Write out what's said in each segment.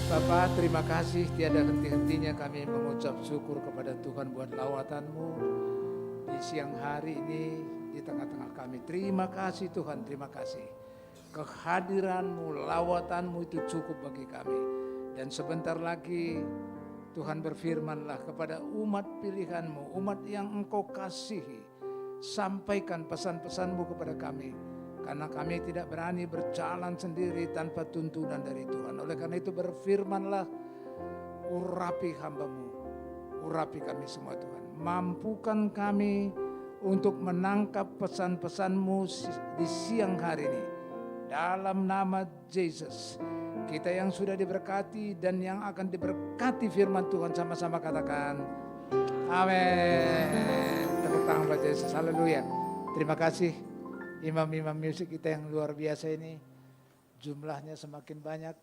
Bapa, terima kasih tiada henti-hentinya kami mengucap syukur kepada Tuhan buat lawatan-Mu di siang hari ini di tengah-tengah kami. Terima kasih Tuhan, terima kasih. Kehadiran-Mu, lawatan-Mu itu cukup bagi kami. Dan sebentar lagi Tuhan berfirman-Lah kepada umat pilihan-Mu, umat yang Engkau kasihi. Sampaikan pesan-pesan-Mu kepada kami. Karena kami tidak berani berjalan sendiri tanpa tuntunan dari Tuhan. Oleh karena itu berfirmanlah, urapi hamba-Mu, urapi kami semua Tuhan. Mampukan kami untuk menangkap pesan-pesan-Mu di siang hari ini. Dalam nama Yesus, kita yang sudah diberkati dan yang akan diberkati firman Tuhan sama-sama katakan, amin. Tepuk tangan buat Yesus, haleluya. Terima kasih. Imam-imam musik kita yang luar biasa ini, jumlahnya semakin banyak.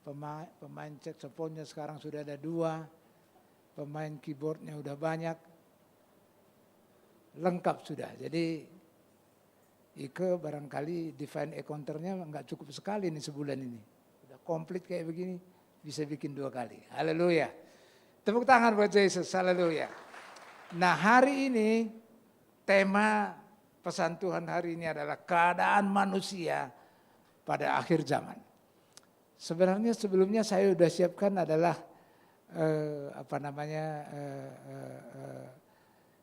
Pemain saksofonnya sekarang sudah ada 2, pemain keyboardnya udah banyak, lengkap sudah. Jadi Ike barangkali divine accounternya nggak cukup sekali nih sebulan ini, udah komplit kayak begini, bisa bikin 2 kali. Haleluya. Tepuk tangan buat Yesus, haleluya. Nah hari ini tema pesan Tuhan hari ini adalah keadaan manusia pada akhir zaman. Sebenarnya sebelumnya saya sudah siapkan adalah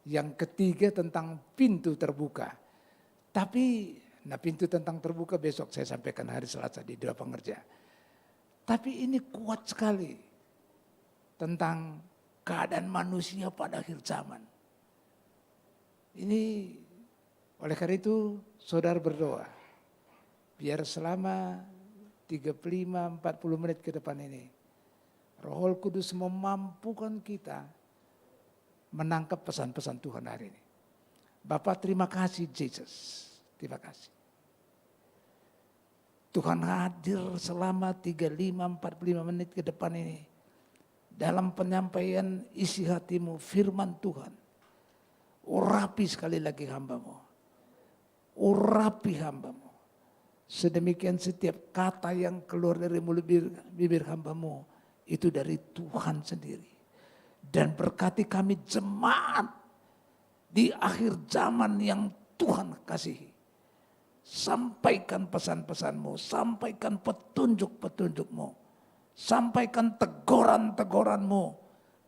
yang ketiga tentang pintu terbuka. Tapi pintu tentang terbuka besok saya sampaikan hari Selasa di Doa Pengerja. Tapi ini kuat sekali tentang keadaan manusia pada akhir zaman. Ini oleh karena itu saudara berdoa, biar selama 35-40 menit ke depan ini, Roh Kudus memampukan kita menangkap pesan-pesan Tuhan hari ini. Bapak terima kasih Yesus, terima kasih. Tuhan hadir selama 35-45 menit ke depan ini, dalam penyampaian isi hatimu, firman Tuhan. Urapi sekali lagi hamba-Mu. Urapi hamba-Mu. Sedemikian setiap kata yang keluar dari mulut bibir hamba-Mu itu dari Tuhan sendiri. Dan berkati kami jemaat di akhir zaman yang Tuhan kasihi. Sampaikan pesan-pesan-Mu, sampaikan petunjuk-petunjuk-Mu, sampaikan teguran-teguran-Mu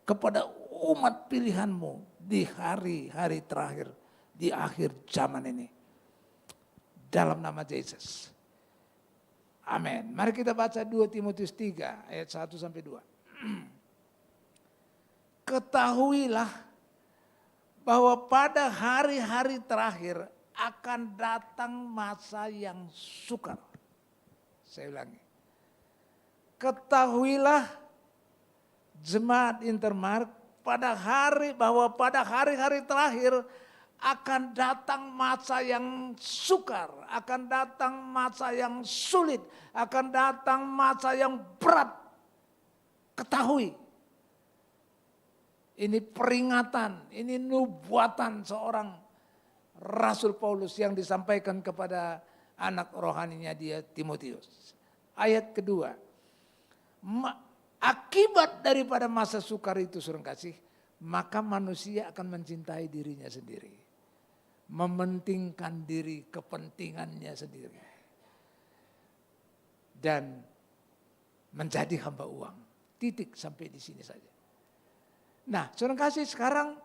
kepada umat pilihan-Mu di hari-hari terakhir, di akhir zaman ini. Dalam nama Yesus. Amin. Mari kita baca 2 Timotius 3 ayat 1-2. Ketahuilah bahwa pada hari-hari terakhir akan datang masa yang sukar. Saya ulangi. Ketahuilah jemaat Intermark bahwa pada hari-hari terakhir akan datang masa yang sukar, akan datang masa yang sulit, akan datang masa yang berat. Ketahui, ini peringatan, ini nubuatan seorang Rasul Paulus yang disampaikan kepada anak rohaninya dia Timotius. Ayat kedua, akibat daripada masa sukar itu saudara kasih, maka manusia akan mencintai dirinya sendiri. Mementingkan diri, kepentingannya sendiri. Dan menjadi hamba uang. Titik sampai di sini saja. Nah, saudara kasih sekarang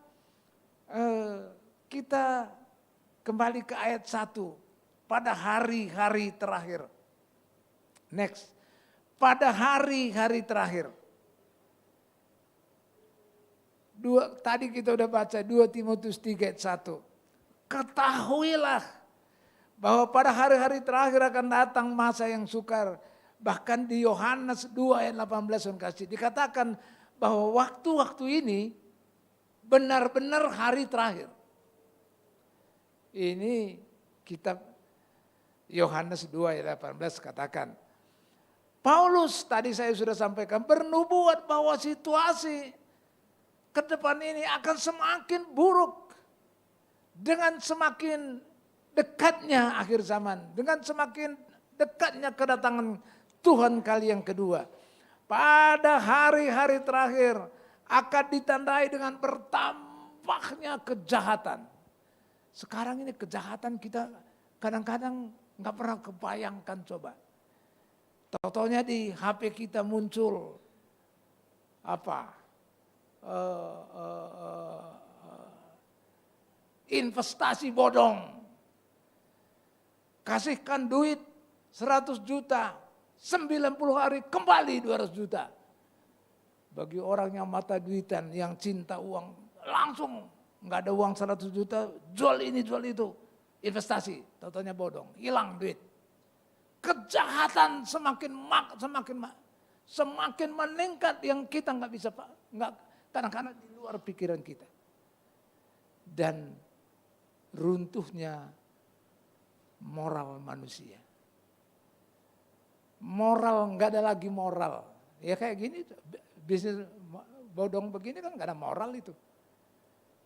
kita kembali ke ayat 1. Pada hari-hari terakhir. Next. Pada hari-hari terakhir. Tadi kita udah baca 2 Timotius 3 ayat 1. Ketahuilah bahwa pada hari-hari terakhir akan datang masa yang sukar. Bahkan di Yohanes 2 ayat 18 dikatakan bahwa waktu-waktu ini benar-benar hari terakhir. Ini kitab Yohanes 2 ayat 18 katakan. Paulus tadi saya sudah sampaikan bernubuat bahwa situasi ke depan ini akan semakin buruk. Dengan semakin dekatnya akhir zaman, dengan semakin dekatnya kedatangan Tuhan kali yang kedua, pada hari-hari terakhir akan ditandai dengan bertambahnya kejahatan. Sekarang ini kejahatan kita kadang-kadang nggak pernah kebayangkan coba. Tau-taunya di HP kita muncul investasi bodong. Kasihkan duit 100 juta, 90 hari kembali 200 juta. Bagi orang yang mata duitan, yang cinta uang, langsung nggak ada uang 100 juta, jual ini jual itu, investasi, tau-taunya bodong, hilang duit. Kejahatan semakin meningkat yang kita nggak bisa, kadang-kadang di luar pikiran kita. Dan runtuhnya moral manusia. Moral, nggak ada lagi moral. Ya kayak gini, bisnis bodong begini kan nggak ada moral itu.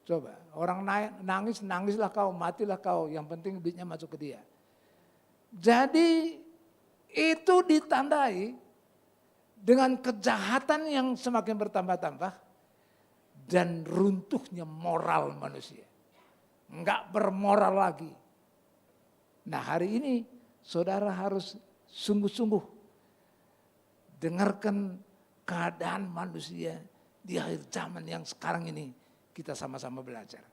Coba, orang nangis, nangislah kau, matilah kau, yang penting duitnya masuk ke dia. Jadi itu ditandai dengan kejahatan yang semakin bertambah-tambah dan runtuhnya moral manusia. Enggak bermoral lagi. Nah hari ini saudara harus sungguh-sungguh dengarkan keadaan manusia di akhir zaman yang sekarang ini kita sama-sama belajar.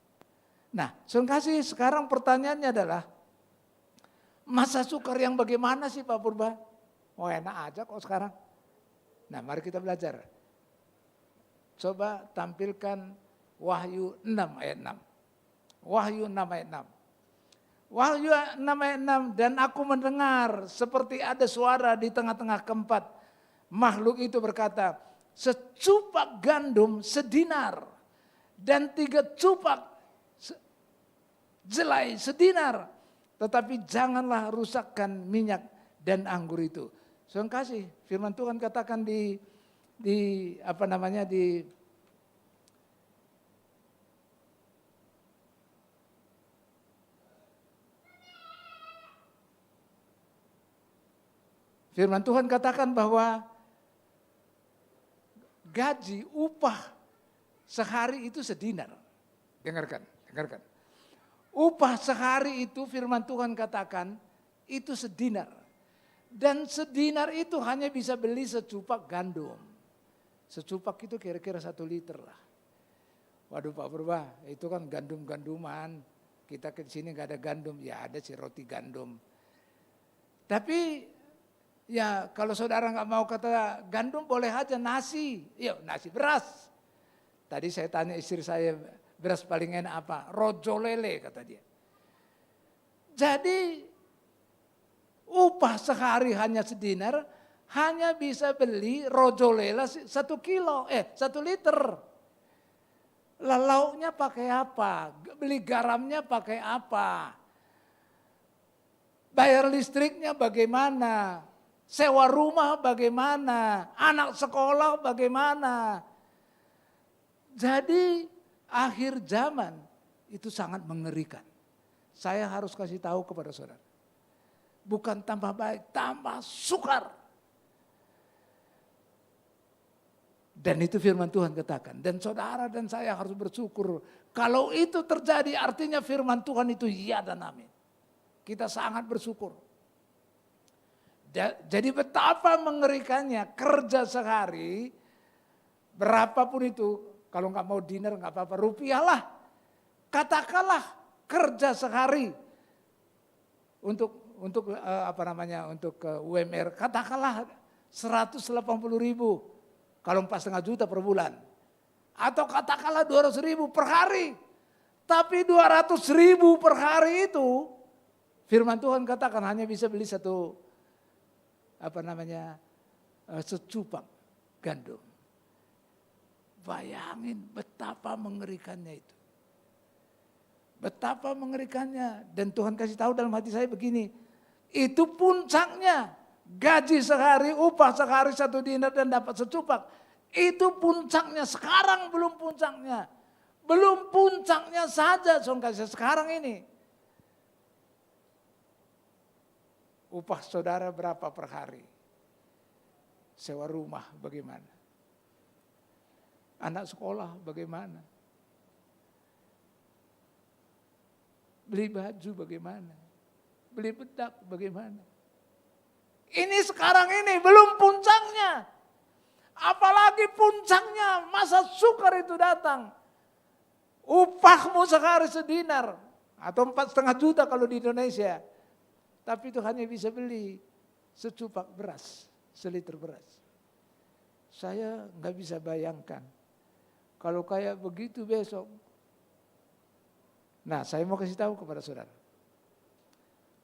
Nah, saudara kasih, sekarang pertanyaannya adalah masa sukar yang bagaimana sih Pak Purba? Oh enak aja kok sekarang. Nah mari kita belajar. Coba tampilkan Wahyu 6 ayat 6. Wahyu 6 ayat 6. Wahyu 6 ayat 6, dan aku mendengar seperti ada suara di tengah-tengah keempat makhluk itu berkata, secupak gandum sedinar dan 3 cupak jelai sedinar, tetapi janganlah rusakkan minyak dan anggur itu. Saudara kasih, firman Tuhan katakan di firman Tuhan katakan bahwa gaji upah sehari itu sedinar. Dengarkan. Upah sehari itu firman Tuhan katakan itu sedinar. Dan sedinar itu hanya bisa beli secupak gandum. Secupak itu kira-kira 1 liter lah. Waduh Pak Purba, itu kan gandum-ganduman. Kita ke sini gak ada gandum, ya ada sih roti gandum. Tapi ya kalau saudara gak mau kata gandum boleh aja nasi. Yuk nasi beras. Tadi saya tanya istri saya, beras paling enak apa? Rojo lele kata dia. Jadi upah sehari hanya sedinar, hanya bisa beli rojo lele 1 liter. Lauknya pakai apa? Beli garamnya pakai apa? Bayar listriknya bagaimana? Sewa rumah bagaimana? Anak sekolah bagaimana? Jadi akhir zaman itu sangat mengerikan. Saya harus kasih tahu kepada saudara. Bukan tambah baik, tambah sukar. Dan itu firman Tuhan katakan. Dan saudara dan saya harus bersyukur. Kalau itu terjadi artinya firman Tuhan itu ya dan amin. Kita sangat bersyukur. Jadi betapa mengerikannya kerja sehari, berapapun itu, kalau nggak mau dinner nggak apa-apa, rupiah lah. Katakanlah kerja sehari untuk UMR, katakanlah 180.000, kalau 4,5 juta per bulan. Atau katakanlah 200.000 per hari. Tapi 200.000 per hari itu, firman Tuhan katakan hanya bisa beli secupak gandum. Bayangin betapa mengerikannya itu. Betapa mengerikannya. Dan Tuhan kasih tahu dalam hati saya begini. Itu puncaknya. Gaji sehari, upah sehari 1 dinar dan dapat secupak. Itu puncaknya. Sekarang belum puncaknya. Belum puncaknya saja. Sekarang ini. Upah saudara berapa per hari? Sewa rumah bagaimana? Anak sekolah bagaimana? Beli baju bagaimana? Beli bedak bagaimana? Ini sekarang ini belum puncaknya. Apalagi puncaknya masa sukar itu datang. Upahmu sehari sedinar. Atau 4,5 juta kalau di Indonesia. Tapi itu hanya bisa beli secupak beras, seliter beras. Saya nggak bisa bayangkan. Kalau kayak begitu besok. Nah, saya mau kasih tahu kepada saudara.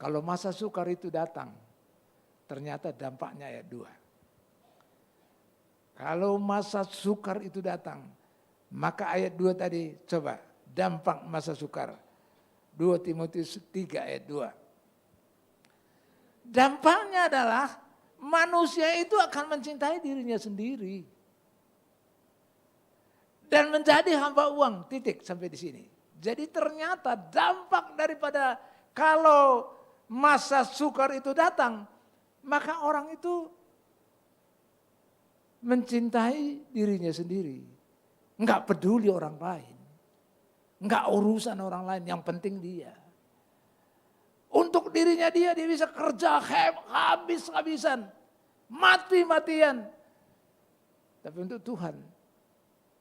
Kalau masa sukar itu datang, ternyata dampaknya ayat 2. Kalau masa sukar itu datang, maka ayat 2 tadi, coba dampak masa sukar. 2 Timotius 3 ayat 2. Dampaknya adalah manusia itu akan mencintai dirinya sendiri. Dan menjadi hamba uang, titik sampai di sini. Jadi ternyata dampak daripada kalau masa sukar itu datang, maka orang itu mencintai dirinya sendiri. Enggak peduli orang lain. Enggak urusan orang lain, yang penting dia. Untuk dirinya dia bisa kerja habis-habisan, mati-matian. Tapi untuk Tuhan,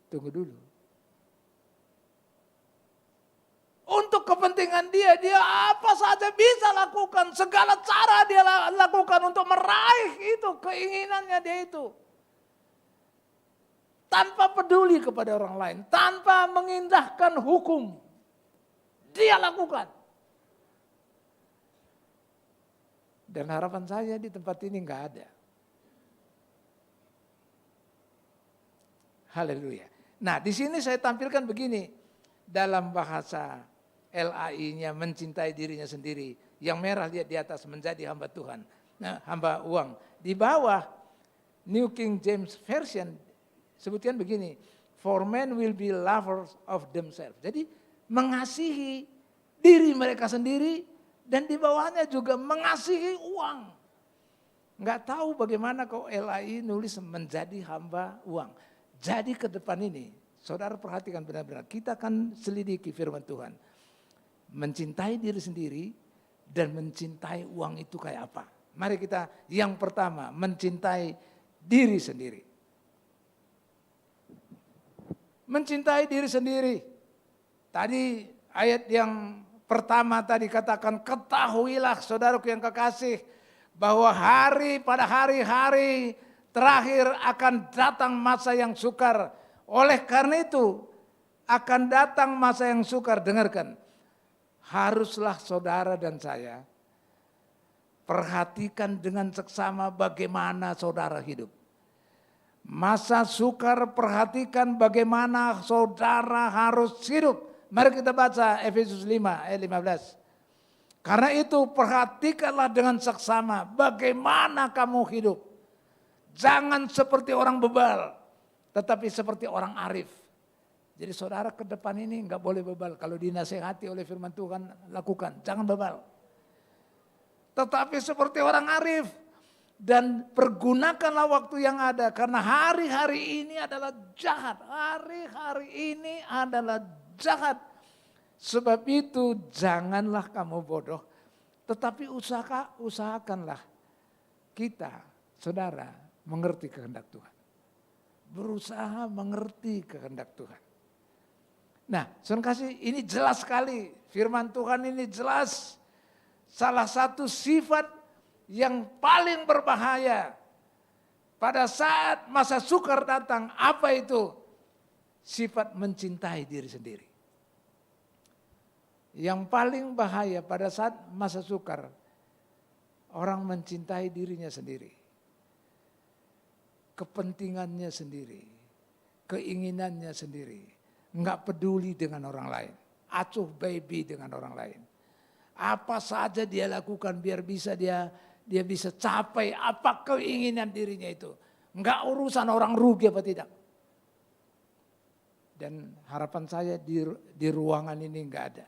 tunggu dulu. Untuk kepentingan dia apa saja bisa lakukan. Segala cara dia lakukan untuk meraih itu, keinginannya dia itu. Tanpa peduli kepada orang lain, tanpa mengindahkan hukum. Dia lakukan. Dan harapan saya di tempat ini enggak ada. Haleluya. Nah, di sini saya tampilkan begini. Dalam bahasa LAI-nya mencintai dirinya sendiri. Yang merah lihat di atas menjadi hamba Tuhan. Nah, hamba uang. Di bawah New King James Version sebutkan begini. For men will be lovers of themselves. Jadi mengasihi diri mereka sendiri dan di bawahnya juga mengasihi uang. Enggak tahu bagaimana kok LAI nulis menjadi hamba uang. Jadi ke depan ini, saudara perhatikan benar-benar. Kita akan selidiki firman Tuhan. Mencintai diri sendiri dan mencintai uang itu kayak apa. Mari kita yang pertama, mencintai diri sendiri. Mencintai diri sendiri. Tadi ayat yang pertama tadi katakan, ketahuilah saudaraku yang kekasih, bahwa pada hari-hari terakhir akan datang masa yang sukar. Oleh karena itu akan datang masa yang sukar, dengarkan. Haruslah saudara dan saya perhatikan dengan seksama bagaimana saudara hidup. Masa sukar, perhatikan bagaimana saudara harus hidup. Mari kita baca Efesus 5 ayat 15. Karena itu perhatikanlah dengan seksama bagaimana kamu hidup. Jangan seperti orang bebal, tetapi seperti orang arif. Jadi saudara ke depan ini enggak boleh bebal. Kalau dinasihati oleh firman Tuhan, lakukan. Jangan bebal. Tetapi seperti orang arif. Dan pergunakanlah waktu yang ada. Karena hari-hari ini adalah jahat. Hari-hari ini adalah jahat. Sebab itu janganlah kamu bodoh. Tetapi usahakanlah kita, saudara, mengerti kehendak Tuhan. Berusaha mengerti kehendak Tuhan. Nah, saudara kasih, ini jelas sekali. Firman Tuhan ini jelas. Salah satu sifat yang paling berbahaya pada saat masa sukar datang. Apa itu? Sifat mencintai diri sendiri. Yang paling bahaya pada saat masa sukar, orang mencintai dirinya sendiri. Kepentingannya sendiri. Keinginannya sendiri. Enggak peduli dengan orang lain. Acuh baby dengan orang lain. Apa saja dia lakukan biar bisa dia bisa capai apa keinginan dirinya itu. Enggak urusan orang rugi apa tidak. Dan harapan saya di ruangan ini enggak ada.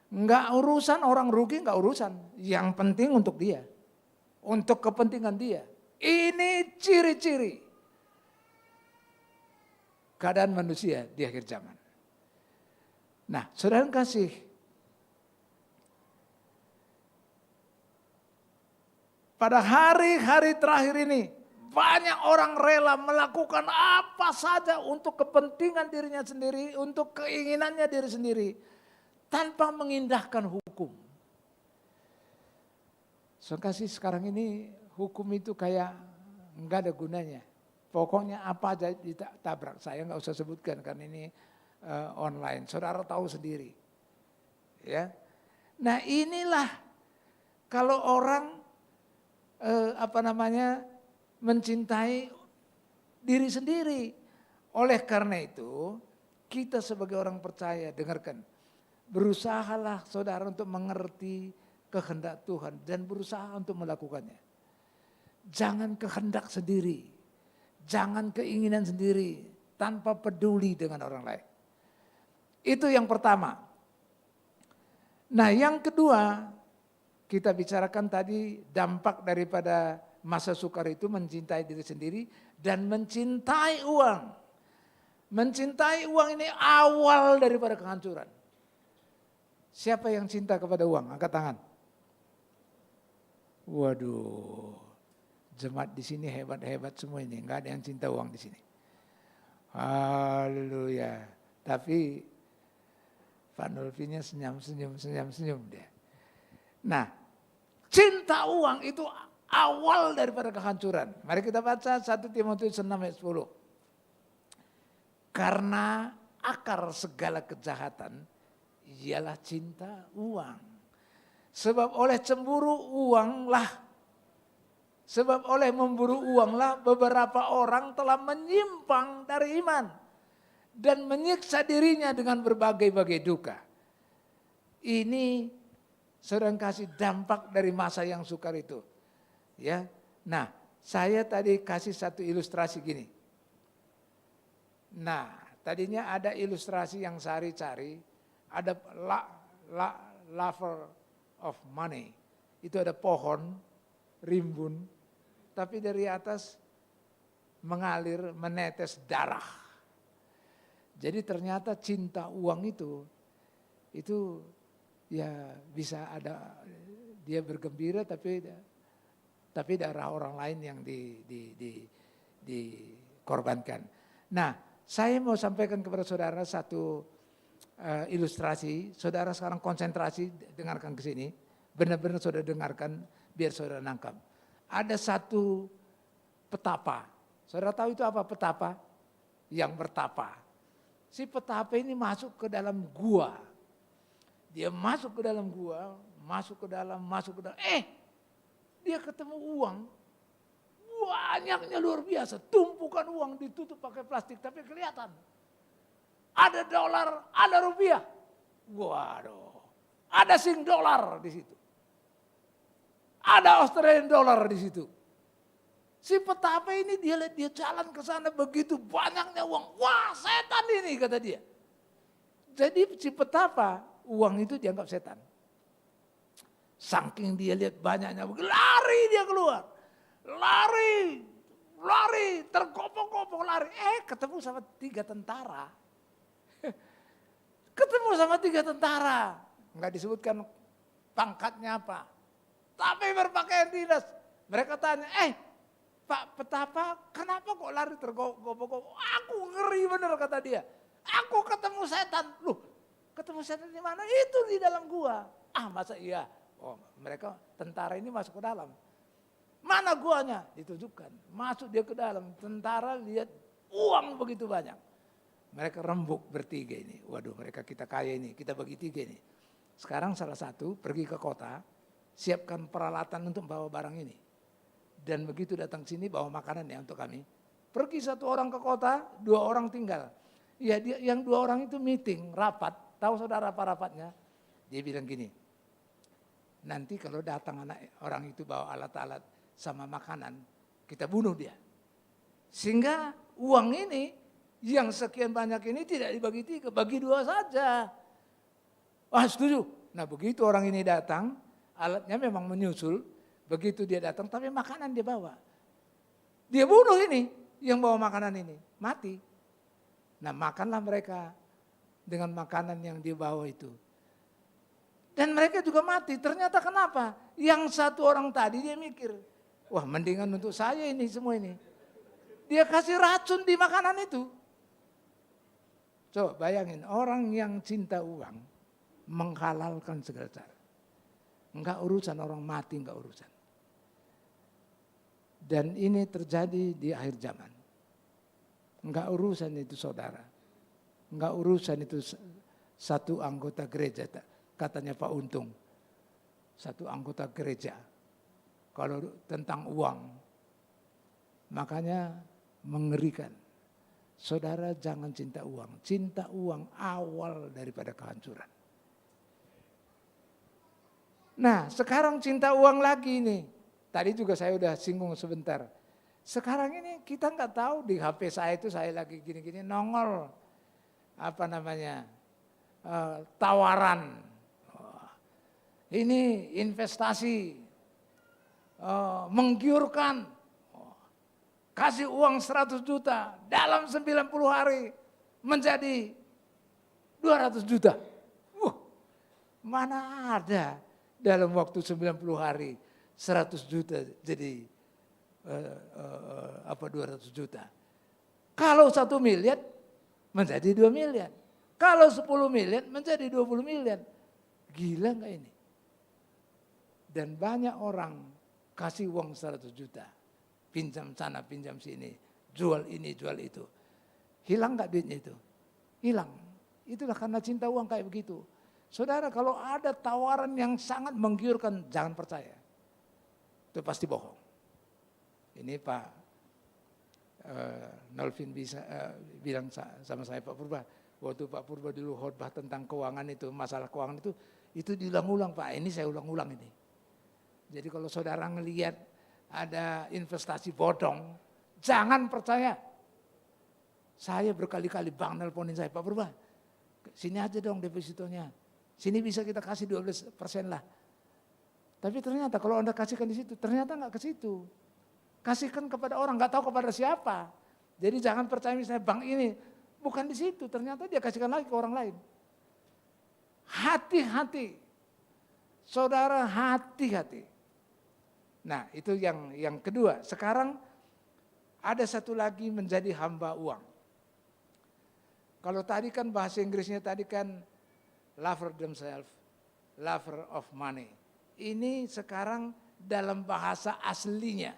Enggak urusan orang rugi, enggak urusan. Yang penting untuk dia. Untuk kepentingan dia. Ini ciri-ciri keadaan manusia di akhir zaman. Nah, saudara kasih, pada hari-hari terakhir ini, banyak orang rela melakukan apa saja untuk kepentingan dirinya sendiri, untuk keinginannya diri sendiri, tanpa mengindahkan hukum. Saudara kasih, sekarang ini hukum itu kayak enggak ada gunanya. Pokoknya apa aja ditabrak. Saya nggak usah sebutkan karena ini online. Saudara tahu sendiri. Ya. Nah inilah kalau orang mencintai diri sendiri. Oleh karena itu kita sebagai orang percaya, dengarkan, berusahalah saudara untuk mengerti kehendak Tuhan dan berusaha untuk melakukannya. Jangan kehendak sendiri. Jangan keinginan sendiri tanpa peduli dengan orang lain. Itu yang pertama. Nah yang kedua, kita bicarakan tadi dampak daripada masa sukar itu mencintai diri sendiri dan mencintai uang. Mencintai uang ini awal daripada kehancuran. Siapa yang cinta kepada uang? Angkat tangan. Waduh, jemaat di sini hebat-hebat semua ini, enggak ada yang cinta uang di sini. Haleluya. Tapi Pak Nolfinya senyum dia. Nah, cinta uang itu awal daripada kehancuran. Mari kita baca 1 Timotius 6 ayat 10. Karena akar segala kejahatan ialah cinta uang. Sebab oleh memburu uanglah beberapa orang telah menyimpang dari iman dan menyiksa dirinya dengan berbagai-bagai duka. Ini saudara kasih dampak dari masa yang sukar itu. Ya. Nah, saya tadi kasih satu ilustrasi gini. Nah, tadinya ada ilustrasi yang Sari cari, ada lover of money. Itu ada pohon, rimbun, tapi dari atas mengalir, menetes darah. Jadi ternyata cinta uang itu ya bisa ada dia bergembira tapi darah orang lain yang dikorbankan. Nah, saya mau sampaikan kepada saudara satu ilustrasi. Saudara sekarang konsentrasi, dengarkan ke sini. Benar-benar saudara dengarkan biar saudara nangkap. Ada satu petapa. Saudara tahu itu apa petapa? Yang bertapa. Si petapa ini masuk ke dalam gua. Dia masuk ke dalam gua, masuk ke dalam. Dia ketemu uang. Banyaknya luar biasa. Tumpukan uang ditutup pakai plastik tapi kelihatan. Ada dolar, ada rupiah. Waduh. Ada Sing dolar di situ. Ada Australian dollar di situ. Si petapa ini dia jalan ke sana begitu banyaknya uang. Wah, setan ini kata dia. Jadi si petapa uang itu dianggap setan. Saking dia lihat banyaknya, lari dia keluar. Lari, tergopong-gopong lari. Ketemu sama 3 tentara. Enggak disebutkan pangkatnya apa. Tapi berpakaian dinas. Mereka tanya, Pak petapa kenapa kok lari tergopong-gopong? Aku ngeri bener kata dia. Aku ketemu setan. Loh, ketemu setan di mana? Itu di dalam gua. Masa iya? Oh, mereka tentara ini masuk ke dalam. Mana guanya? Ditunjukkan. Masuk dia ke dalam. Tentara lihat uang begitu banyak. Mereka rembuk bertiga ini. Waduh, mereka kita kaya ini. Kita bagi 3 ini. Sekarang salah satu pergi ke kota. Siapkan peralatan untuk bawa barang ini. Dan begitu datang sini bawa makanan ya untuk kami. Pergi 1 orang ke kota, 2 orang tinggal. Ya, yang 2 orang itu meeting, rapat. Tahu saudara apa rapatnya? Dia bilang gini. Nanti kalau datang orang itu bawa alat-alat sama makanan, kita bunuh dia. Sehingga uang ini, yang sekian banyak ini tidak dibagi 3, bagi 2 saja. Setuju. Nah begitu orang ini datang, alatnya memang menyusul, begitu dia datang tapi makanan dia bawa. Dia bunuh ini yang bawa makanan ini, mati. Nah makanlah mereka dengan makanan yang dia bawa itu. Dan mereka juga mati. Ternyata kenapa? Yang satu orang tadi dia mikir, wah mendingan untuk saya ini semua ini. Dia kasih racun di makanan itu. Coba bayangin, orang yang cinta uang menghalalkan segala cara. Enggak urusan orang mati, enggak urusan. Dan ini terjadi di akhir zaman. Enggak urusan itu saudara. Enggak urusan itu satu anggota gereja, katanya Pak Untung. Satu anggota gereja. Kalau tentang uang, makanya mengerikan. Saudara jangan cinta uang. Cinta uang awal daripada kehancuran. Nah sekarang cinta uang lagi nih. Tadi juga saya udah singgung sebentar. Sekarang ini kita nggak tahu di HP saya itu saya lagi gini-gini nongol. Apa namanya, tawaran. Ini investasi, menggiurkan. Kasih uang 100 juta dalam 90 hari menjadi 200 juta. Mana ada dalam waktu 90 hari 100 juta jadi 200 juta. Kalau 1 miliar menjadi 2 miliar. Kalau 10 miliar menjadi 20 miliar. Gila enggak ini? Dan banyak orang kasih uang 100 juta. Pinjam sana, pinjam sini. Jual ini, jual itu. Hilang enggak duitnya itu? Hilang. Itulah karena cinta uang kayak begitu. Saudara kalau ada tawaran yang sangat menggiurkan jangan percaya. Itu pasti bohong. Ini Pak Nolvin bisa bilang sama saya Pak Purba. Waktu Pak Purba dulu khotbah tentang keuangan itu, masalah keuangan itu diulang-ulang Pak. Ini saya ulang-ulang ini. Jadi kalau saudara ngelihat ada investasi bodong, jangan percaya. Saya berkali-kali Bang nelponin saya, Pak Purba, sini aja dong depositonya. Sini bisa kita kasih 12% lah. Tapi ternyata kalau Anda kasihkan di situ, ternyata nggak ke situ. Kasihkan kepada orang, nggak tahu kepada siapa. Jadi jangan percaya misalnya bank ini, bukan di situ. Ternyata dia kasihkan lagi ke orang lain. Hati-hati. Saudara hati-hati. Nah itu yang kedua. Sekarang ada satu lagi menjadi hamba uang. Kalau tadi kan bahasa Inggrisnya tadi kan lover themselves, lover of money. Ini sekarang dalam bahasa aslinya.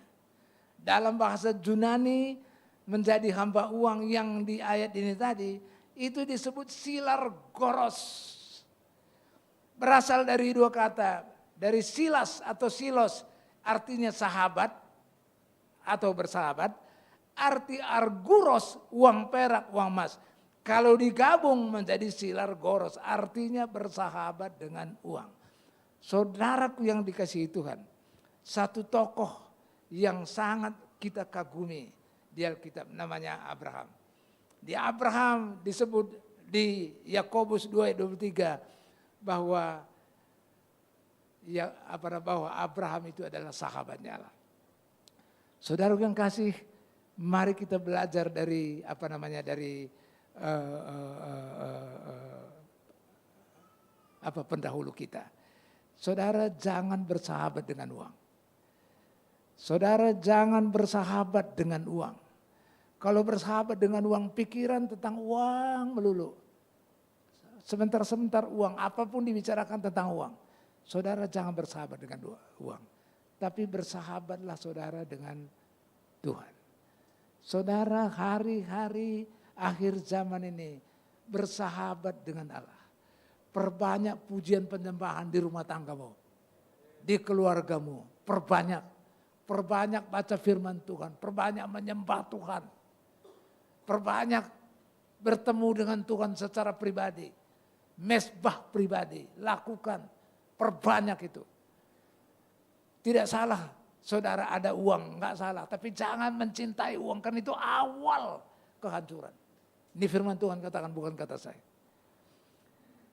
Dalam bahasa Yunani menjadi hamba uang yang di ayat ini tadi. Itu disebut silargoros. Berasal dari dua kata. Dari silas atau silos artinya sahabat atau bersahabat. Arti arguros uang perak, uang emas. Kalau digabung menjadi silargoros artinya bersahabat dengan uang. Saudaraku yang dikasihi Tuhan, satu tokoh yang sangat kita kagumi di Alkitab namanya Abraham. Di Abraham disebut di Yakobus 2:23 bahwa bahwa Abraham itu adalah sahabatnya Allah. Saudara yang kasih, mari kita belajar dari pendahulu kita. Saudara jangan bersahabat dengan uang. Saudara jangan bersahabat dengan uang. Kalau bersahabat dengan uang, pikiran tentang uang melulu. Sebentar-sebentar uang, apapun dibicarakan tentang uang. Saudara jangan bersahabat dengan uang. Tapi bersahabatlah saudara dengan Tuhan. Saudara hari-hari akhir zaman ini bersahabat dengan Allah. Perbanyak pujian penyembahan di rumah tanggamu, di keluargamu, perbanyak baca firman Tuhan, perbanyak menyembah Tuhan, perbanyak bertemu dengan Tuhan secara pribadi, mesbah pribadi, lakukan, perbanyak itu. Tidak salah saudara ada uang, enggak salah, tapi jangan mencintai uang, kan itu awal kehancuran. Ini firman Tuhan katakan, bukan kata saya.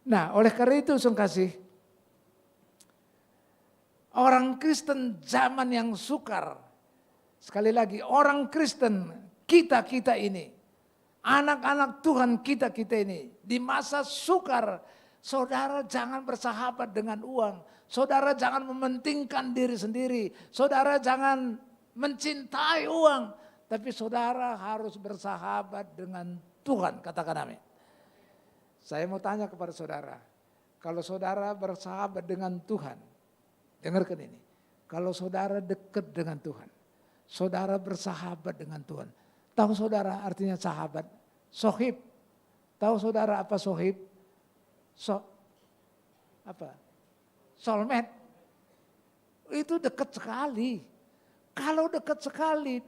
Nah, oleh karena itu saudara kasih, orang Kristen zaman yang sukar Sekali lagi, orang Kristen, kita ini, anak-anak Tuhan kita ini, di masa sukar, saudara jangan bersahabat dengan uang. Saudara jangan mementingkan diri sendiri. Saudara jangan mencintai uang. Tapi saudara harus bersahabat dengan Tuhan. Katakan amin. Saya mau tanya kepada saudara. Kalau saudara bersahabat dengan Tuhan. Dengarkan ini. Kalau saudara dekat dengan Tuhan. Saudara bersahabat dengan Tuhan. Tahu saudara artinya sahabat? Sohib. Tahu saudara apa sohib? Soulmate. Itu dekat sekali. Kalau dekat sekali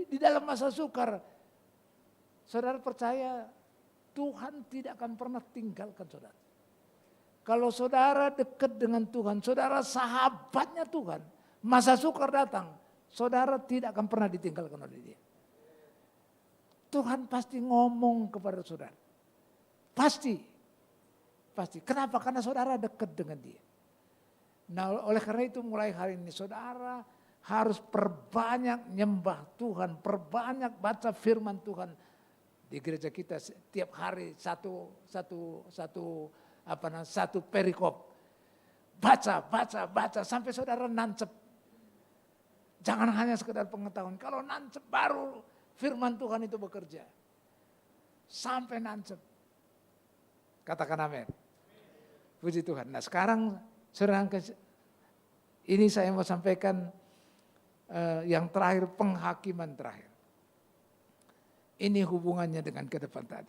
di dalam masa sukar, saudara percaya Tuhan tidak akan pernah tinggalkan saudara. Kalau saudara dekat dengan Tuhan, saudara sahabatnya Tuhan, masa sukar datang, saudara tidak akan pernah ditinggalkan oleh Dia. Tuhan pasti ngomong kepada saudara. Pasti. Kenapa? Karena saudara dekat dengan Dia. Nah, oleh karena itu mulai hari ini saudara harus perbanyak nyembah Tuhan, perbanyak baca firman Tuhan. Di gereja kita setiap hari satu perikop. Baca sampai saudara nancep. Jangan hanya sekedar pengetahuan. Kalau nancep baru firman Tuhan itu bekerja. Sampai nancep. Katakan amin. Puji Tuhan. Nah sekarang saudara, ini saya mau sampaikan yang terakhir, penghakiman terakhir. Ini hubungannya dengan ke depan tadi.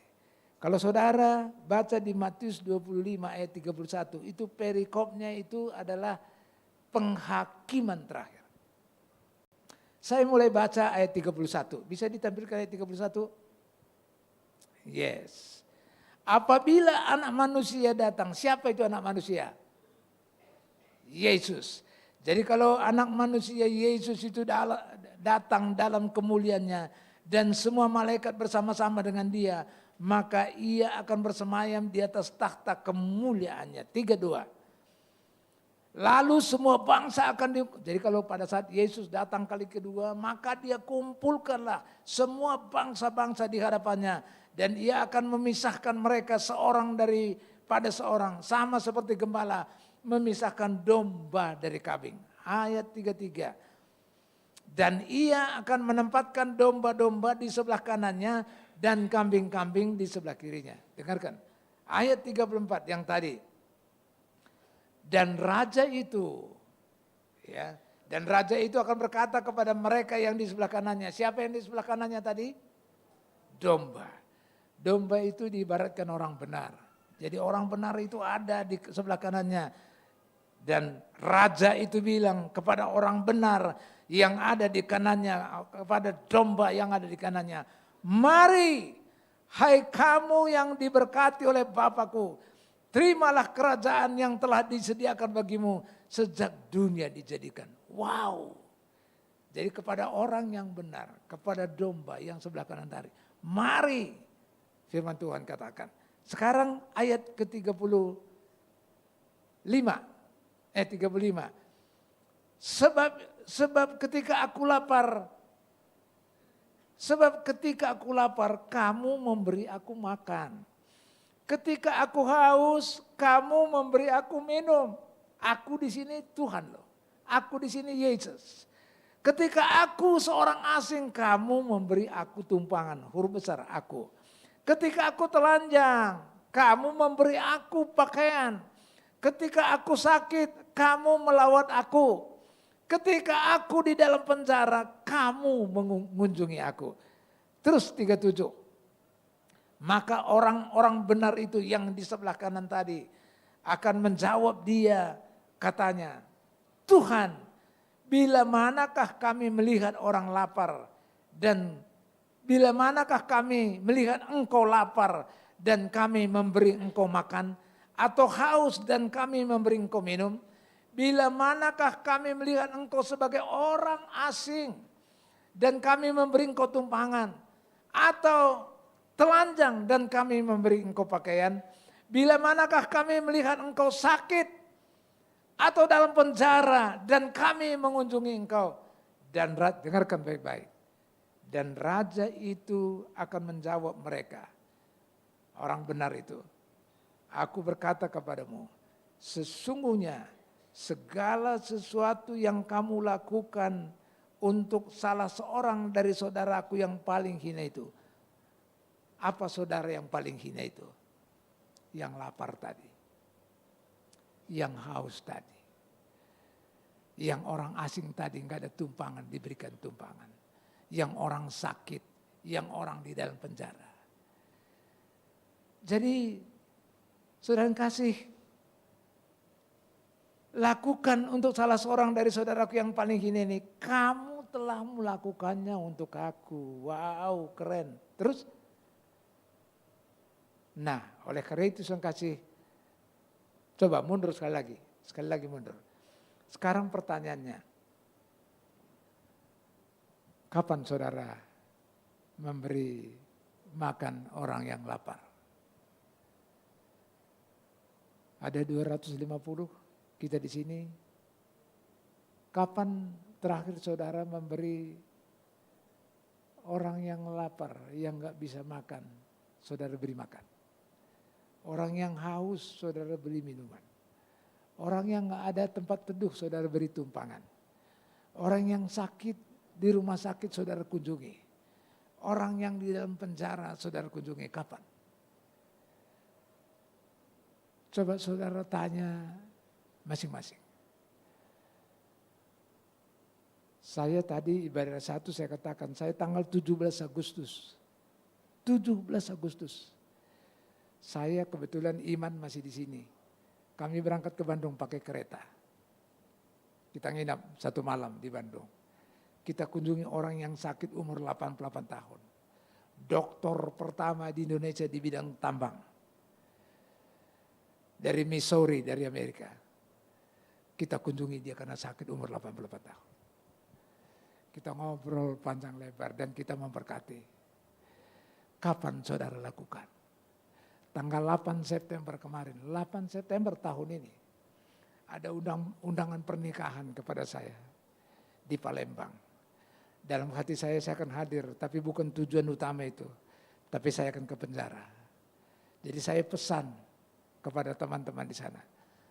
Kalau saudara baca di Matius 25 ayat 31, itu perikopnya itu adalah penghakiman terakhir. Saya mulai baca ayat 31. Bisa ditampilkan ayat 31? Yes. Apabila anak manusia datang, siapa itu anak manusia? Yesus. Jadi kalau anak manusia Yesus itu datang dalam kemuliaannya dan semua malaikat bersama-sama dengan Dia, maka Ia akan bersemayam di atas takhta kemuliaannya. 32. Lalu semua bangsa akan jadi kalau pada saat Yesus datang kali kedua, maka Dia kumpulkanlah semua bangsa-bangsa di hadapannya dan Ia akan memisahkan mereka seorang daripada seorang, sama seperti gembala memisahkan domba dari kambing. Ayat 33. Dan Ia akan menempatkan domba-domba di sebelah kanannya dan kambing-kambing di sebelah kirinya. Dengarkan. Ayat 34 yang tadi. Dan raja itu akan berkata kepada mereka yang di sebelah kanannya. Siapa yang di sebelah kanannya tadi? Domba. Domba itu diibaratkan orang benar. Jadi orang benar itu ada di sebelah kanannya. Dan raja itu bilang kepada orang benar yang ada di kanannya, kepada domba yang ada di kanannya, mari hai kamu yang diberkati oleh Bapakku, terimalah kerajaan yang telah disediakan bagimu sejak dunia dijadikan. Wow. Jadi kepada orang yang benar, kepada domba yang sebelah kanan tadi, mari, firman Tuhan katakan. Sekarang ayat ke-35. 35. Sebab ketika aku lapar, kamu memberi aku makan. Ketika aku haus, kamu memberi aku minum. Aku di sini Tuhan loh. Aku di sini Yesus. Ketika aku seorang asing, kamu memberi aku tumpangan, huruf besar aku. Ketika aku telanjang, kamu memberi aku pakaian. Ketika aku sakit, kamu melawat aku. Ketika aku di dalam penjara, kamu mengunjungi aku. Terus 37. Maka orang-orang benar itu yang di sebelah kanan tadi akan menjawab dia, katanya, Tuhan, bila manakah kami melihat orang lapar dan bila manakah kami melihat engkau lapar dan kami memberi engkau makan, atau haus dan kami memberi engkau minum? Bila manakah kami melihat engkau sebagai orang asing dan kami memberi engkau tumpangan? Atau telanjang dan kami memberi engkau pakaian? Bila manakah kami melihat engkau sakit atau dalam penjara dan kami mengunjungi engkau? Dan dengarkan baik-baik. Dan raja itu akan menjawab mereka, orang benar itu. Aku berkata kepadamu, sesungguhnya segala sesuatu yang kamu lakukan untuk salah seorang dari saudaraku yang paling hina itu. Apa saudara yang paling hina itu? Yang lapar tadi. Yang haus tadi. Yang orang asing tadi enggak ada tumpangan, diberikan tumpangan. Yang orang sakit, yang orang di dalam penjara. Jadi, saudara kasih, lakukan untuk salah seorang dari saudaraku yang paling hina ini. Kamu telah melakukannya untuk aku. Wow, keren. Terus, nah oleh karena itu saudara kasih, coba mundur sekali lagi mundur. Sekarang pertanyaannya, kapan saudara memberi makan orang yang lapar? Ada 250 kita di sini. Kapan terakhir saudara memberi orang yang lapar, yang enggak bisa makan, saudara beri makan? Orang yang haus, saudara beri minuman. Orang yang enggak ada tempat teduh, saudara beri tumpangan. Orang yang sakit di rumah sakit, saudara kunjungi. Orang yang di dalam penjara, saudara kunjungi. Kapan? Coba saudara tanya masing-masing. Saya tadi ibadah 1 saya katakan, saya tanggal 17 Agustus. 17 Agustus. Saya kebetulan Iman masih di sini. Kami berangkat ke Bandung pakai kereta. Kita nginap 1 malam di Bandung. Kita kunjungi orang yang sakit umur 88 tahun. Doktor pertama di Indonesia di bidang tambang. Dari Missouri, dari Amerika. Kita kunjungi dia karena sakit umur 88 tahun. Kita ngobrol panjang lebar dan kita memberkati. Kapan saudara lakukan? Tanggal 8 September kemarin, 8 September tahun ini. Ada undangan pernikahan kepada saya di Palembang. Dalam hati saya akan hadir, tapi bukan tujuan utama itu. Tapi saya akan ke penjara. Jadi saya pesan kepada teman-teman di sana.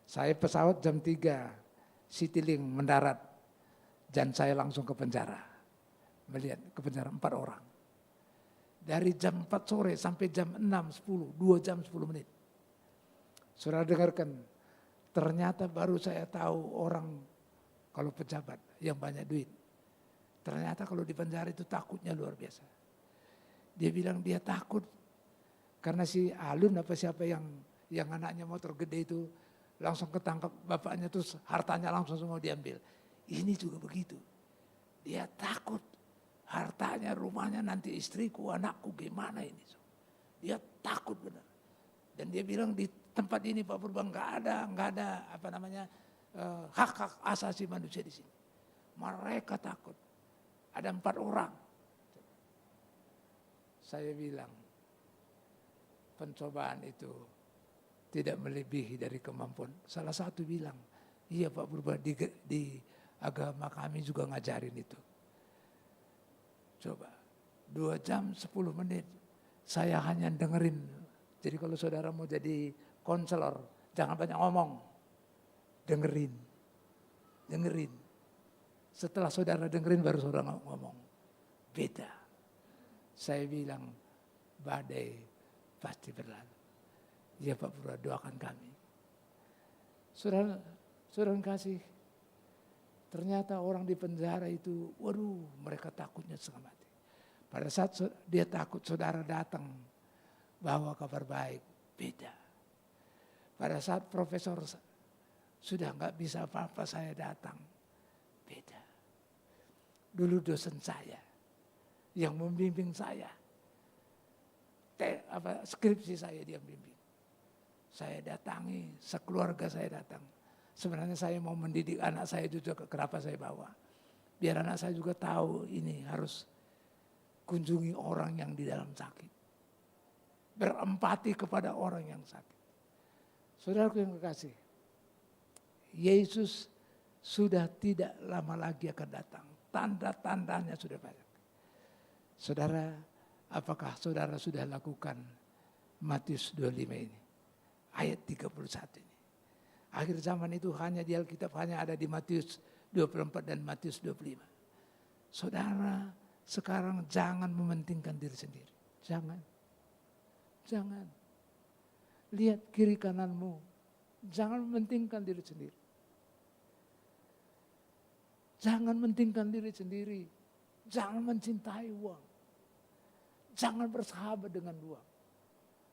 Saya pesawat jam 3, Citylink mendarat. Dan saya langsung ke penjara. Melihat ke penjara 4 orang. Dari jam 4 sore sampai jam 6, 10, 2 jam 10 menit. Saudara dengarkan, ternyata baru saya tahu orang kalau pejabat yang banyak duit. Ternyata kalau di penjara itu takutnya luar biasa. Dia bilang dia takut karena si Alun apa siapa yang anaknya motor gede itu langsung ketangkap bapaknya, terus hartanya langsung semua diambil. Ini juga begitu. Dia takut hartanya, rumahnya nanti istriku, anakku gimana ini. Dia takut benar. Dan dia bilang di tempat ini Pak Purba nggak ada apa namanya hak-hak asasi manusia di sini. Mereka takut. Ada 4 orang. Saya bilang pencobaan itu tidak melebihi dari kemampuan. Salah satu bilang, iya Pak Purba di agama kami juga ngajarin itu. Coba 2 jam 10 menit saya hanya dengerin. Jadi kalau saudara mau jadi konselor, jangan banyak ngomong. Dengerin. Setelah saudara dengerin baru saudara ngomong. Beda. Saya bilang badai pasti berlalu. Ya Pak Purba, doakan kami. Saudara kasih. Ternyata orang di penjara itu, waduh mereka takutnya setengah mati. Pada saat dia takut saudara datang, bawa kabar baik, beda. Pada saat profesor sudah nggak bisa apa-apa saya datang, beda. Dulu dosen saya, yang membimbing saya, skripsi saya dia membimbing. Saya datangi, sekeluarga saya datang. Sebenarnya saya mau mendidik anak saya juga, kenapa saya bawa. Biar anak saya juga tahu ini harus kunjungi orang yang di dalam sakit. Berempati kepada orang yang sakit. Saudaraku yang kekasih, Yesus sudah tidak lama lagi akan datang. tanda-tandanya sudah banyak. Saudara, apakah saudara sudah lakukan Matius 25 ini? Ayat 31 ini. Akhir zaman itu hanya di Alkitab hanya ada di Matius 24 dan Matius 25. Saudara, sekarang jangan mementingkan diri sendiri. Jangan. Jangan. Lihat kiri kananmu. Jangan mementingkan diri sendiri. Jangan mementingkan diri sendiri. Jangan mencintai uang. Jangan bersahabat dengan uang.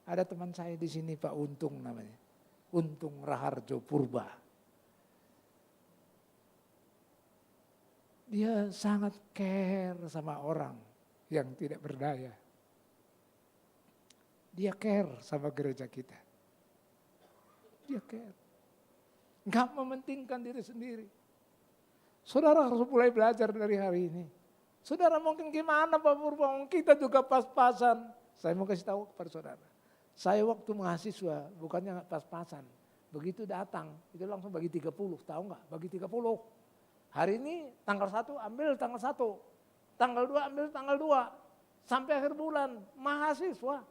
Ada teman saya di sini Pak Untung namanya. Untung Raharjo Purba. Dia sangat care sama orang yang tidak berdaya. Dia care sama gereja kita. Dia care. Enggak mementingkan diri sendiri. Saudara harus mulai belajar dari hari ini. Saudara mungkin gimana Pak Purba? Kita juga pas-pasan. Saya mau kasih tahu kepada saudara. Saya waktu mahasiswa bukannya pas-pasan. Begitu datang, itu langsung bagi 30, tahu nggak? Bagi 30. Hari ini tanggal 1 ambil tanggal 1. Tanggal 2 ambil tanggal 2. Sampai akhir bulan, mahasiswa.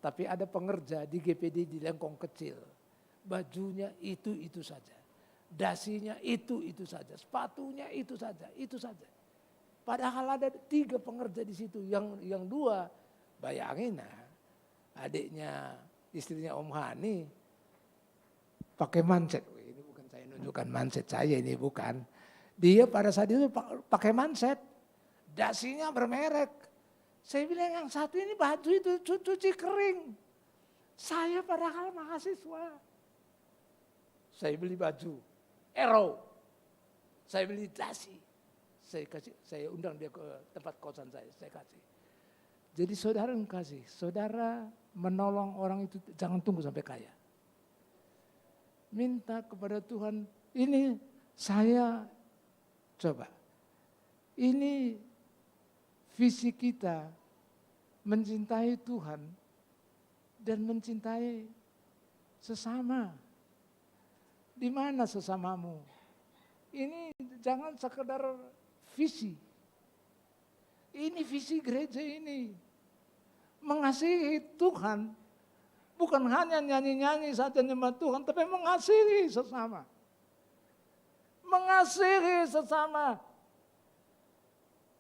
Tapi ada pengerja di GPD di Lengkong kecil. Bajunya itu saja. Dasinya itu saja. Sepatunya itu saja. Padahal ada 3 pengerja di situ. Yang 2, bayangin adiknya, istrinya Om Hani pakai manset. Ini bukan saya nunjukkan manset saya, ini bukan. Dia pada saat itu pakai manset. Dasinya bermerek. Saya bilang yang satu ini baju itu cuci kering. Saya padahal mahasiswa. Saya beli baju Arrow. Saya beli dasi. Saya undang dia ke tempat kosan saya kasih. Jadi saudara kasih, saudara menolong orang itu jangan tunggu sampai kaya. Minta kepada Tuhan, ini saya coba. Ini visi kita mencintai Tuhan dan mencintai sesama. Di mana sesamamu? Ini jangan sekedar visi. Ini visi gereja ini. Mengasihi Tuhan. Bukan hanya nyanyi-nyanyi saja nyembah Tuhan. Tapi mengasihi sesama. Mengasihi sesama.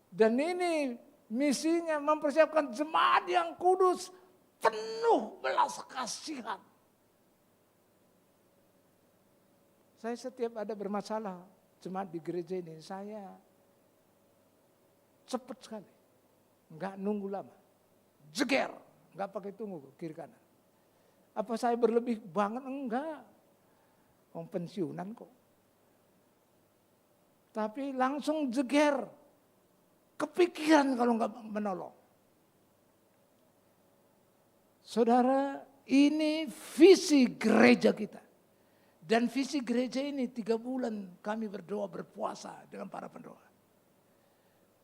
Dan ini misinya mempersiapkan jemaat yang kudus. Penuh belas kasihan. Saya setiap ada bermasalah jemaat di gereja ini. Saya cepat sekali. Enggak nunggu lama. Jeger. Enggak pakai tunggu kiri kanan. Apa saya berlebih banget? Enggak. Orang pensiunan kok. Tapi langsung jeger. Kepikiran kalau enggak menolong. Saudara, ini visi gereja kita. Dan visi gereja ini 3 bulan kami berdoa berpuasa dengan para pendoa.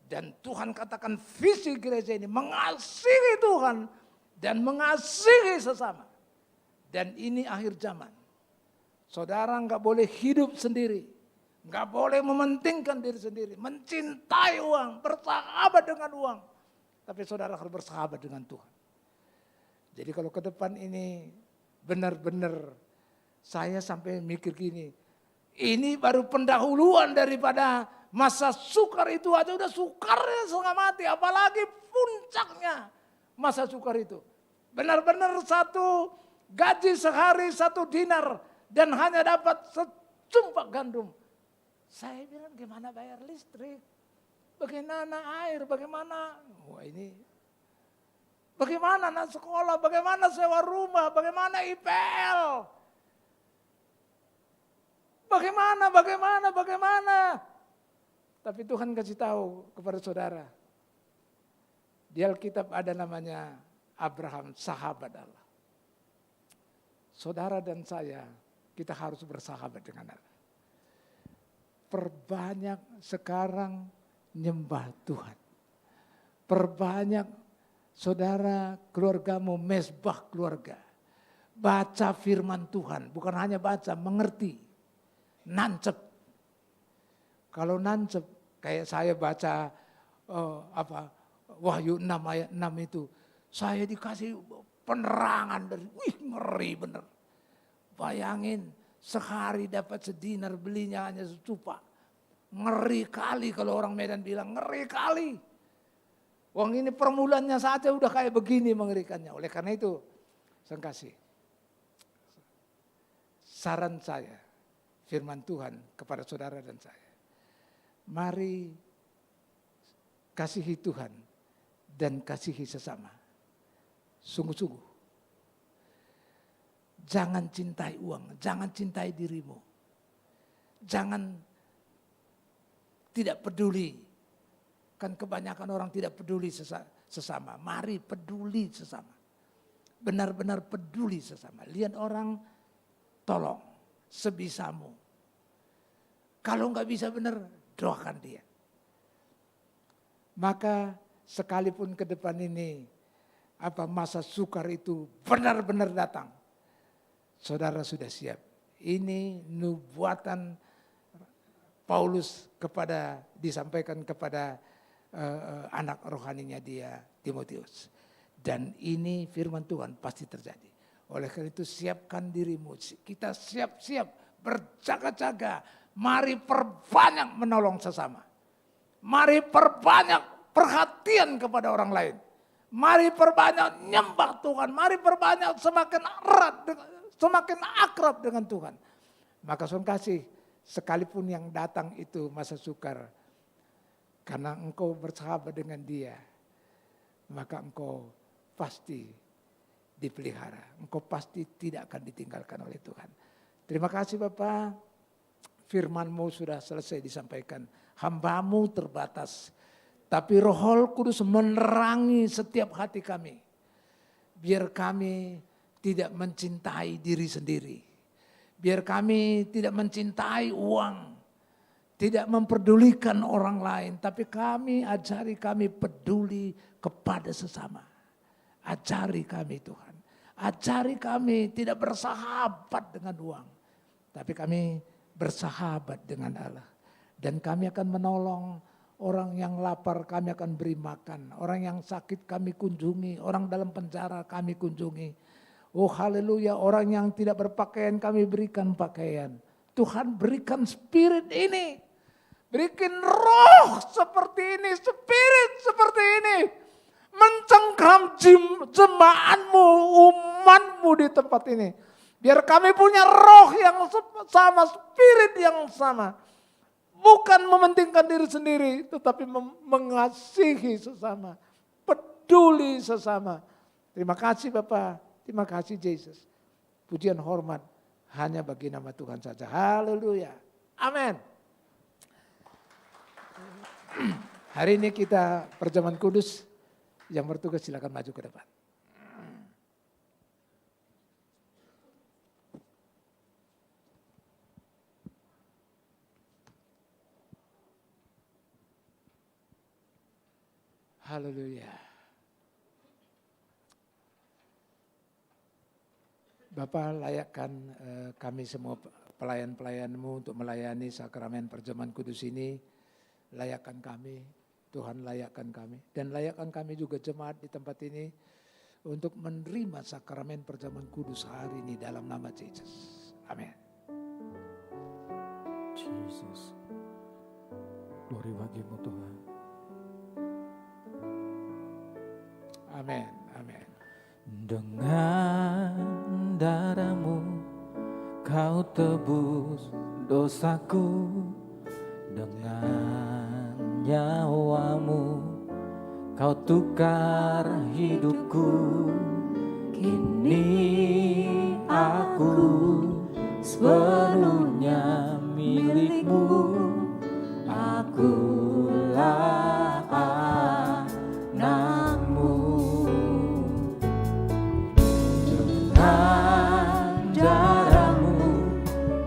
Dan Tuhan katakan visi gereja ini mengasihi Tuhan dan mengasihi sesama. Dan ini akhir zaman. Saudara enggak boleh hidup sendiri. Enggak boleh mementingkan diri sendiri. Mencintai uang, bersahabat dengan uang. Tapi saudara harus bersahabat dengan Tuhan. Jadi kalau ke depan ini benar-benar saya sampai mikir gini. Ini baru pendahuluan daripada masa sukar itu aja udah sukarnya setengah mati. Apalagi puncaknya masa sukar itu. Benar-benar satu gaji sehari 1 dinar. Dan hanya dapat secumpak gandum. Saya bilang gimana bayar listrik. Bagaimana air, bagaimana. Wah ini. Bagaimana anak sekolah, bagaimana sewa rumah, bagaimana IPL. Bagaimana. Tapi Tuhan kasih tahu kepada saudara. Di Alkitab ada namanya Abraham, sahabat Allah. Saudara dan saya, kita harus bersahabat dengan Allah. Perbanyak sekarang nyembah Tuhan. Perbanyak saudara keluargamu mesbah keluarga. Baca firman Tuhan, bukan hanya baca, mengerti. Nancep. Kalau nancep kayak saya baca Wahyu 6 ayat 6 itu, saya dikasih penerangan dari, ngeri bener. Bayangin sehari dapat sedinar, belinya hanya secupa. Ngeri kali kalau orang Medan bilang, ngeri kali. Wong ini permulaannya saja udah kayak begini mengerikannya. Oleh karena itu, saya kasih saran saya, firman Tuhan kepada saudara dan saya. Mari kasihi Tuhan dan kasihi sesama. Sungguh-sungguh. Jangan cintai uang, jangan cintai dirimu. Jangan tidak peduli. Kan kebanyakan orang tidak peduli sesama. Mari peduli sesama. Benar-benar peduli sesama. Lihat orang, tolong sebisamu. Kalau enggak bisa benar, doakan dia. Maka sekalipun ke depan ini masa sukar itu benar-benar datang, saudara sudah siap. Ini nubuatan Paulus disampaikan kepada anak rohaninya dia, Timotius. Dan ini firman Tuhan pasti terjadi. Oleh karena itu siapkan dirimu. Kita siap-siap berjaga-jaga. Mari perbanyak menolong sesama. Mari perbanyak perhatian kepada orang lain. Mari perbanyak nyembah Tuhan. Mari perbanyak semakin erat, semakin akrab dengan Tuhan. Maka saudara kasih, sekalipun yang datang itu masa sukar, karena engkau bersahabat dengan dia, maka engkau pasti dipelihara. Engkau pasti tidak akan ditinggalkan oleh Tuhan. Terima kasih Bapak, firman-Mu sudah selesai disampaikan. Hamba-Mu terbatas, tapi Roh Kudus menerangi setiap hati kami. Biar kami tidak mencintai diri sendiri. Biar kami tidak mencintai uang. Tidak memperdulikan orang lain. Tapi ajari kami peduli kepada sesama. Ajari kami Tuhan. Ajari kami tidak bersahabat dengan uang. Tapi kami bersahabat dengan Allah. Dan kami akan menolong orang yang lapar, kami akan beri makan. Orang yang sakit kami kunjungi. Orang dalam penjara kami kunjungi. Oh haleluya, orang yang tidak berpakaian kami berikan pakaian. Tuhan berikan spirit ini. Berikan roh seperti ini, spirit seperti ini. Mencengkram jemaatmu, umatmu di tempat ini. Biar kami punya roh yang sama, spirit yang sama. Bukan mementingkan diri sendiri, tetapi mengasihi sesama. Peduli sesama. Terima kasih Bapak, terima kasih Yesus. Pujian hormat hanya bagi nama Tuhan saja. Haleluya. Amin. Hari ini kita perjamuan kudus. Yang bertugas silakan maju ke depan. Haleluya. Bapak layakkan kami semua pelayan-pelayan-Mu untuk melayani sakramen perjamuan kudus ini. Layakkan kami, Tuhan layakkan kami. Dan layakkan kami juga jemaat di tempat ini untuk menerima sakramen perjamuan kudus hari ini dalam nama Yesus. Amin. Yesus, glory bagi-Mu Tuhan. Amin, amin. Dengan darah-Mu Kau tebus dosaku, dengan nyawa-Mu Kau tukar hidupku. Kini aku sepenuhnya milik-Mu. Akulah anak-Mu. Dengan darah-Mu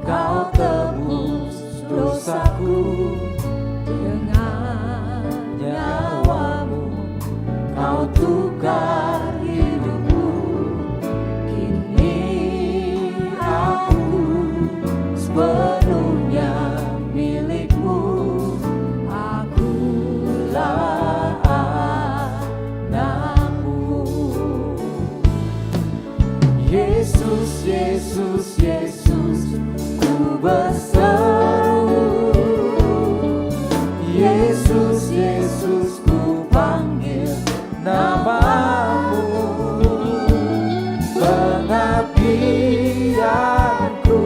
Kau tebus dosaku, dengan nyawa-Mu Kau tukar hidupku. Kini aku Yesus, Yesus, ku berseru. Yesus, Yesus, ku panggil namamu. Pengabdianku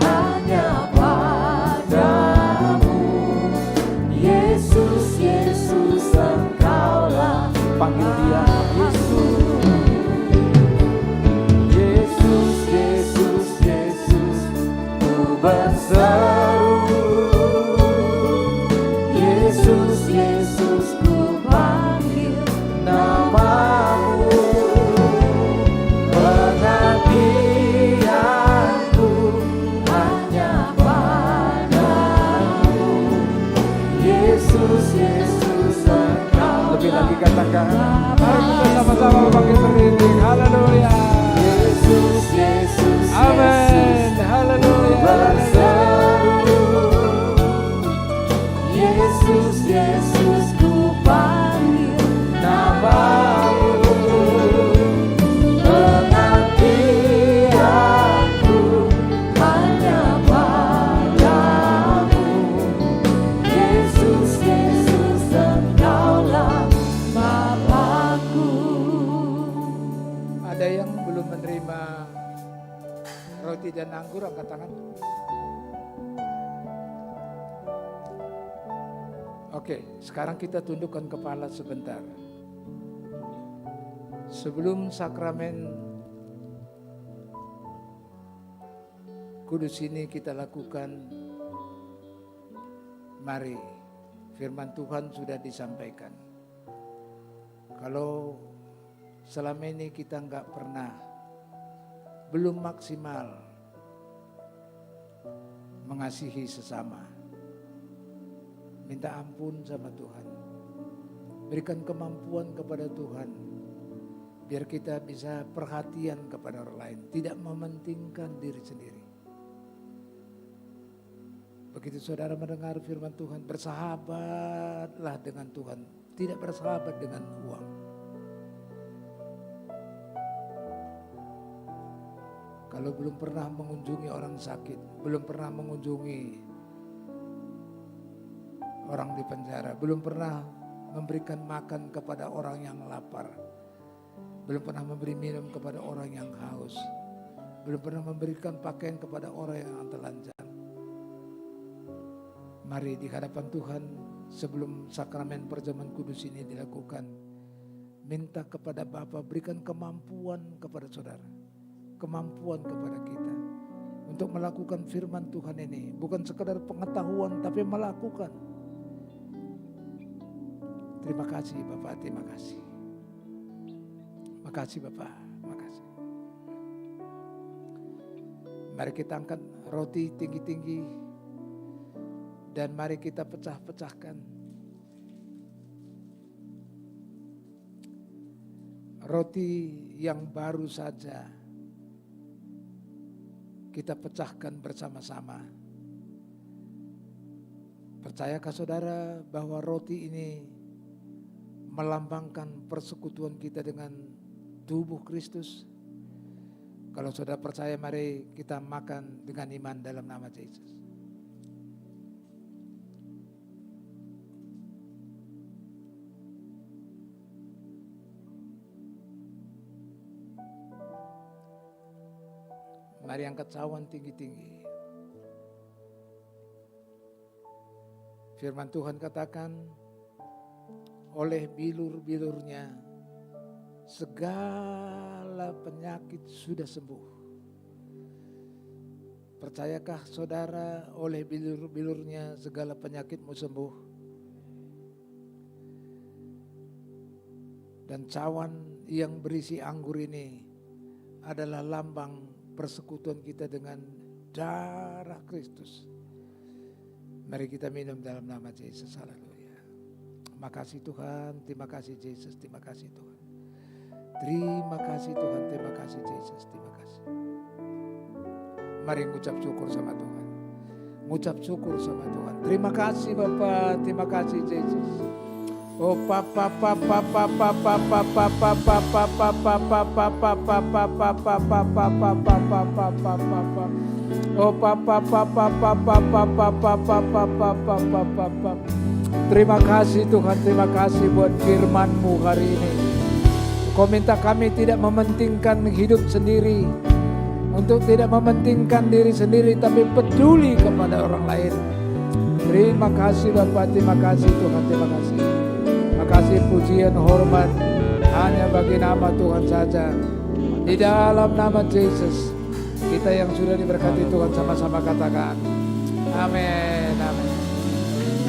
hanya padamu. Yesus, Yesus, Engkaulah. Panggil dia, Yesus. Yesus, Yesus, Yesus, ku berseru. Yesus, Yesus, ku panggil namamu. Pengabdianku hanya padamu. Yesus, Yesus, Engkau. Lebih lagi katakan, Mari kita sama-sama bangkit berdiri. Haleluya. Yesus, Yesus, Amin. Haleluya. berseru. Yesus, Yesus, ku panggil namamu. Pengabdianku hanya padamu. Yesus, Yesus, Engkaulah Bapakku. Ada yang belum menerima roti dan anggur, angkat tangan. Oke, sekarang kita tundukkan kepala sebentar. Sebelum sakramen kudus ini kita lakukan, mari firman Tuhan sudah disampaikan. Kalau selama ini kita nggak pernah, belum maksimal mengasihi sesama, minta ampun sama Tuhan. Berikan kemampuan kepada Tuhan, biar kita bisa perhatian kepada orang lain, tidak mementingkan diri sendiri. Begitu saudara mendengar firman Tuhan, bersahabatlah dengan Tuhan, tidak bersahabat dengan uang. Kalau belum pernah mengunjungi orang sakit, belum pernah mengunjungi orang di penjara, belum pernah memberikan makan kepada orang yang lapar, belum pernah memberi minum kepada orang yang haus, belum pernah memberikan pakaian kepada orang yang telanjang. Mari di hadapan Tuhan sebelum sakramen perjamuan kudus ini dilakukan, minta kepada Bapa, berikan kemampuan kepada saudara, kemampuan kepada kita untuk melakukan firman Tuhan ini, bukan sekedar pengetahuan tapi melakukan. Terima kasih Bapak, terima kasih. Makasih Bapak, makasih. Mari kita angkat roti tinggi-tinggi dan mari kita pecah-pecahkan. Roti yang baru saja kita pecahkan bersama-sama. Percayakah saudara bahwa roti ini melambangkan persekutuan kita dengan tubuh Kristus? Kalau saudara percaya, mari kita makan dengan iman dalam nama Yesus. Mari angkat cawan tinggi-tinggi. Firman Tuhan katakan, oleh bilur-bilurnya segala penyakit sudah sembuh. Percayakah saudara, oleh bilur-bilurnya segala penyakitmu sembuh? Dan cawan yang berisi anggur ini adalah lambang persekutuan kita dengan darah Kristus. Mari kita minum dalam nama Yesus. Haleluya. Terima kasih Tuhan, terima kasih Yesus, terima kasih Tuhan. Terima kasih Tuhan, terima kasih Yesus, terima kasih. Mari ngucap syukur sama Tuhan. Ngucap syukur sama Tuhan. Terima kasih Bapak, terima kasih Yesus. Oh papa papa papa papa papa papa papa papa papa papa papa papa papa papa. Oh papa papa papa papa papa papa papa. Terima kasih Tuhan, terima kasih buat firman-Mu hari ini. Kau minta kami tidak mementingkan hidup sendiri, untuk tidak mementingkan diri sendiri, tapi peduli kepada orang lain. Terima kasih Bapa, terima kasih Tuhan, terima kasih. Terima kasih pujian hormat hanya bagi nama Tuhan saja. Di dalam nama Yesus, kita yang sudah diberkati Tuhan sama-sama katakan amin, amin.